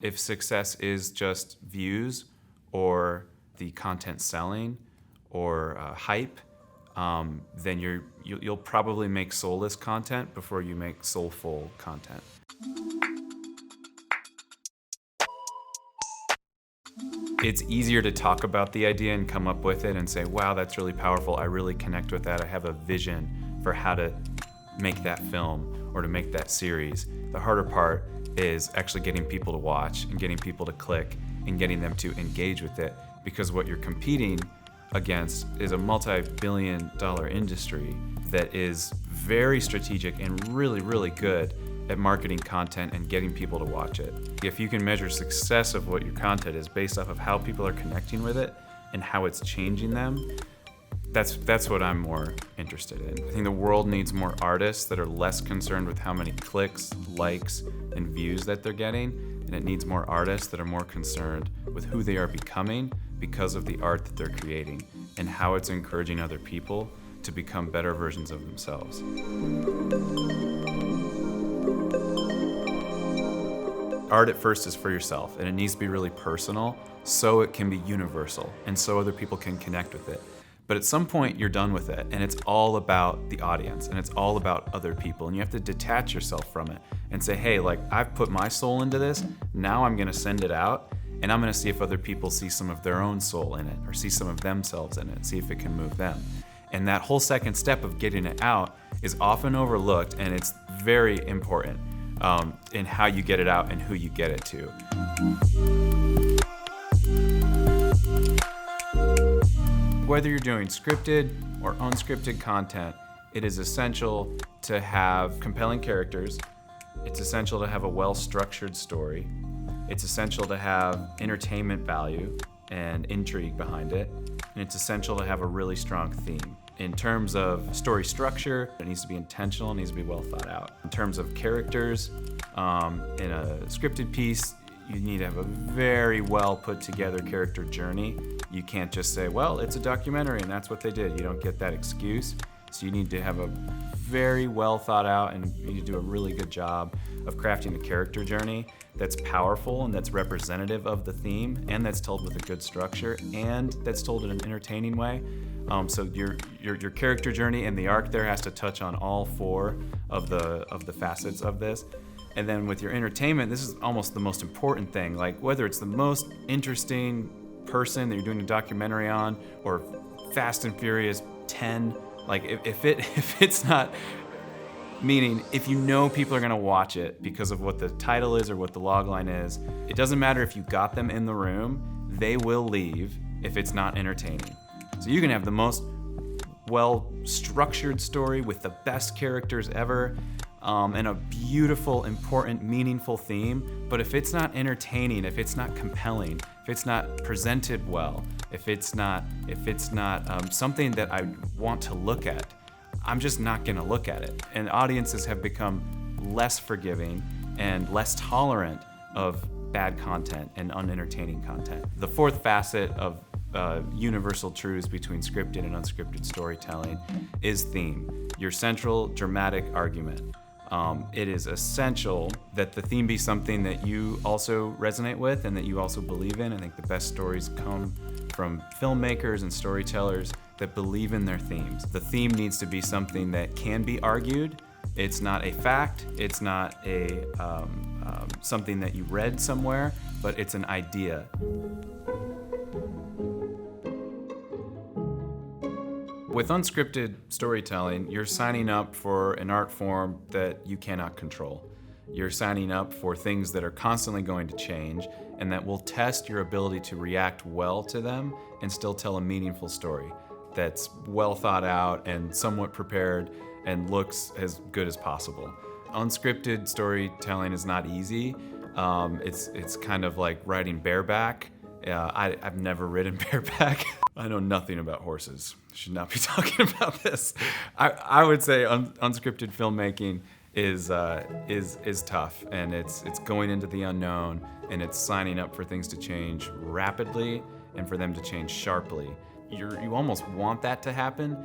If success is just views or the content selling or hype, then you'll probably make soulless content before you make soulful content. It's easier to talk about the idea and come up with it and say, wow, that's really powerful. I really connect with that. I have a vision for how to make that film or to make that series. The harder part is actually getting people to watch and getting people to click and getting them to engage with it, because what you're competing against is a multi-billion-dollar industry that is very strategic and really, really good at marketing content and getting people to watch it. If you can measure success of what your content is based off of how people are connecting with it and how it's changing them, that's what I'm more interested in. I think the world needs more artists that are less concerned with how many clicks, likes, and views that they're getting, and it needs more artists that are more concerned with who they are becoming because of the art that they're creating and how it's encouraging other people to become better versions of themselves. Art at first is for yourself, and it needs to be really personal so it can be universal and so other people can connect with it. But at some point you're done with it and it's all about the audience and it's all about other people, and you have to detach yourself from it and say, hey, like, I've put my soul into this, now I'm gonna send it out and I'm gonna see if other people see some of their own soul in it or see some of themselves in it, see if it can move them. And that whole second step of getting it out is often overlooked, and it's very important in how you get it out and who you get it to. Whether you're doing scripted or unscripted content, it is essential to have compelling characters. It's essential to have a well-structured story. It's essential to have entertainment value and intrigue behind it. And it's essential to have a really strong theme. In terms of story structure, it needs to be intentional, it needs to be well thought out. In terms of characters, in a scripted piece, you need to have a very well put together character journey. You can't just say, well, it's a documentary and that's what they did. You don't get that excuse. So you need to have a very well thought out, and you need to do a really good job of crafting a character journey that's powerful and that's representative of the theme, and that's told with a good structure, and that's told in an entertaining way. So your character journey and the arc there has to touch on all four of the facets of this. And then with your entertainment, this is almost the most important thing. Like, whether it's the most interesting person that you're doing a documentary on, or Fast and Furious 10, like if it's not, meaning if you know people are gonna watch it because of what the title is or what the logline is, it doesn't matter if you got them in the room, they will leave if it's not entertaining. So you can have the most well-structured story with the best characters ever, and a beautiful, important, meaningful theme, but if it's not entertaining, if it's not compelling, if it's not presented well, if it's not something that I want to look at, I'm just not gonna look at it. And audiences have become less forgiving and less tolerant of bad content and unentertaining content. The fourth facet of universal truths between scripted and unscripted storytelling is theme, your central dramatic argument. It is essential that the theme be something that you also resonate with and that you also believe in. I think the best stories come from filmmakers and storytellers that believe in their themes. The theme needs to be something that can be argued. It's not a fact, it's not a something that you read somewhere, but it's an idea. With unscripted storytelling, you're signing up for an art form that you cannot control. You're signing up for things that are constantly going to change and that will test your ability to react well to them and still tell a meaningful story that's well thought out and somewhat prepared and looks as good as possible. Unscripted storytelling is not easy. It's kind of like riding bareback. I've never ridden bareback. I know nothing about horses. Should not be talking about this. I would say unscripted filmmaking is tough, and it's going into the unknown, and it's signing up for things to change rapidly and for them to change sharply. You almost want that to happen.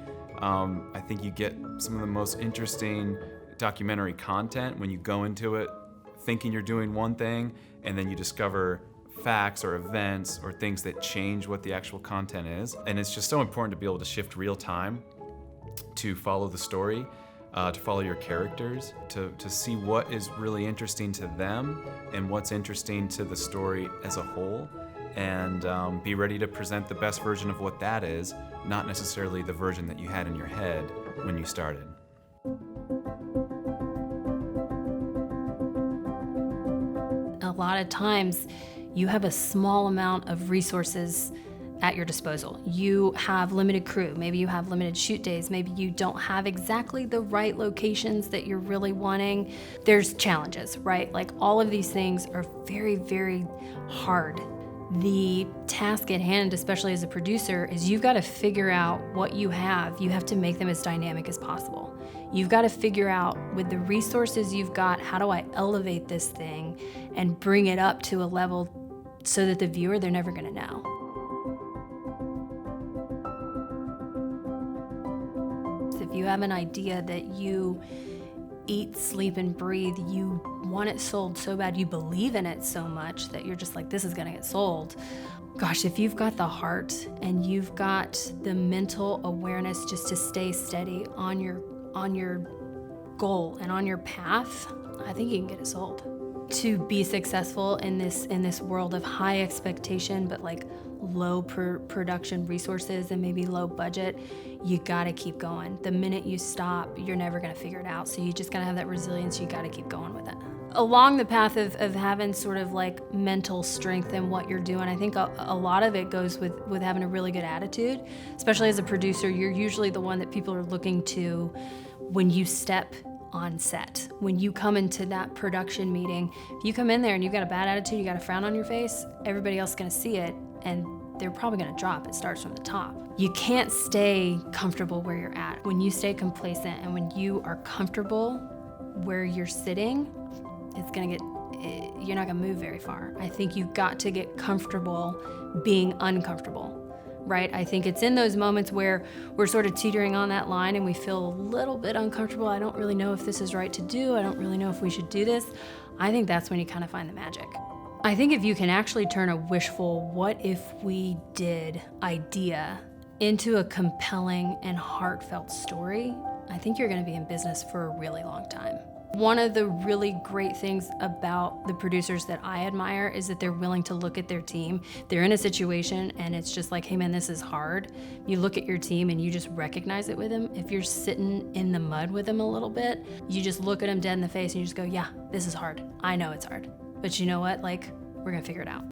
I think you get some of the most interesting documentary content when you go into it thinking you're doing one thing and then you discover facts or events or things that change what the actual content is. And it's just so important to be able to shift real time to follow the story, to follow your characters, to see what is really interesting to them and what's interesting to the story as a whole, and be ready to present the best version of what that is, not necessarily the version that you had in your head when you started. A lot of times you have a small amount of resources at your disposal. You have limited crew, maybe you have limited shoot days, maybe you don't have exactly the right locations that you're really wanting. There's challenges, right? Like all of these things are very, very hard. The task at hand, especially as a producer, is you've got to figure out what you have. You have to make them as dynamic as possible. You've got to figure out, with the resources you've got, how do I elevate this thing and bring it up to a level so that the viewer, they're never gonna know. If you have an idea that you eat, sleep, and breathe, you want it sold so bad, you believe in it so much that you're just like, this is gonna get sold. Gosh, if you've got the heart and you've got the mental awareness just to stay steady on your goal and on your path, I think you can get it sold. To be successful in this world of high expectation but like low production resources and maybe low budget, you gotta keep going. The minute you stop, you're never gonna figure it out. So you just gotta have that resilience, you gotta keep going with it. Along the path of having sort of like mental strength in what you're doing, I think a lot of it goes with having a really good attitude. Especially as a producer, you're usually the one that people are looking to when you step on set. When you come into that production meeting, if you come in there and you've got a bad attitude, you got a frown on your face, everybody else is gonna see it and they're probably gonna drop. It starts from the top. You can't stay comfortable where you're at. When you stay complacent and when you are comfortable where you're sitting, you're not gonna move very far. I think you've got to get comfortable being uncomfortable. Right? I think it's in those moments where we're sort of teetering on that line and we feel a little bit uncomfortable. I don't really know if this is right to do. I don't really know if we should do this. I think that's when you kind of find the magic. I think if you can actually turn a wishful, what if we did idea into a compelling and heartfelt story, I think you're gonna be in business for a really long time. One of the really great things about the producers that I admire is that they're willing to look at their team. They're in a situation and it's just like, hey man, this is hard. You look at your team and you just recognize it with them. If you're sitting in the mud with them a little bit, you just look at them dead in the face and you just go, yeah, this is hard. I know it's hard. But you know what? Like, we're gonna figure it out.